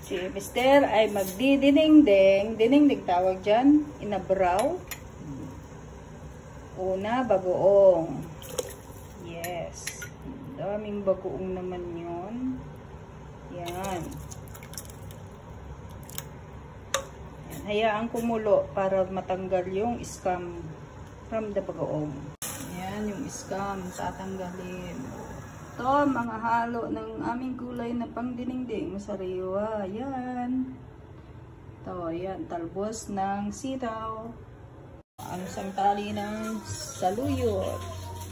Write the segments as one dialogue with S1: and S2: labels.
S1: Si Mister ay magdidinengdeng. Dinengdeng tawag dyan. Inabraw. Una, bagoong. Yes. Daming bagoong naman yun. Yan. Yan. Hayaan kumulo para matanggal yung scum from the bagoong. Yan yung scum. Tatanggalin. Ito, mga halo ng aming gulay na pangdinengdeng sariwa. Yan. Ito, yan. Talbos ng sitaw. Ang sangtali ng saluyot.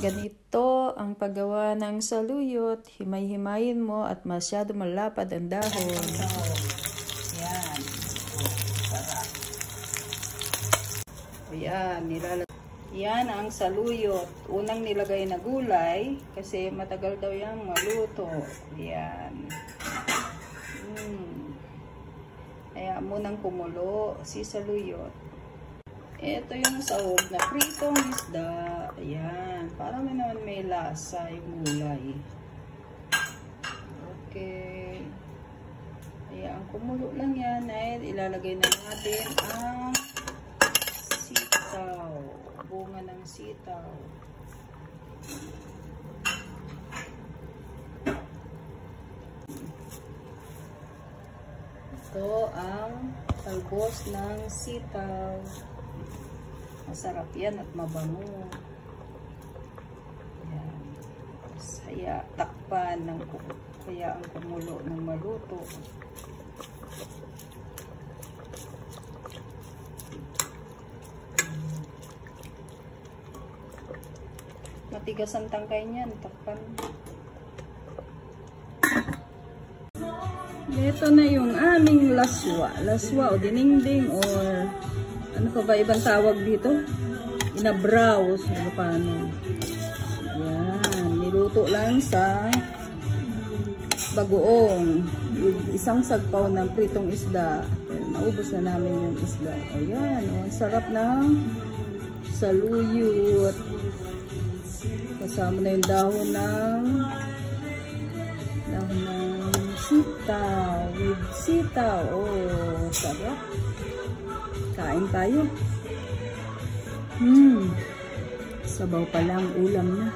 S1: Ganito ang paggawa ng saluyot. Himay-himayin mo at masyado malapad ang dahon. Yan. Sarap. Ayan, nilalagay. Yan ang saluyot. Unang nilagay na gulay kasi matagal daw yung maluto. Yan. Kaya munang kumulo si saluyot. Ito yung sahog na pritong isda. Ayan. Para naman may lasa yung gulay. Okay. Ayan. Kumulo lang yan. Ay, ilalagay na natin ang sitaw. Bunga ng sitaw. Ito ang talbos ng sitaw. Masarap yan at mabango. Yan. Saya takpan ng kaya ang kumulo ng maluto. Matigas ang tangkay niyan, takpan. Ito na yung aming laswa. Laswa o dinengdeng or ano pa ba ibang tawag dito? Inabraw. So, paano? Yan. Niluto lang sa bagoong. Isang sagpaw ng pritong isda. Naubos na namin yung isda. Ayan. Ang sarap ng saluyot. Kasama na yung dahon ng sitaw. With sitaw. Oh, sarap. Kain tayo. Sabaw pa lang, ulam na.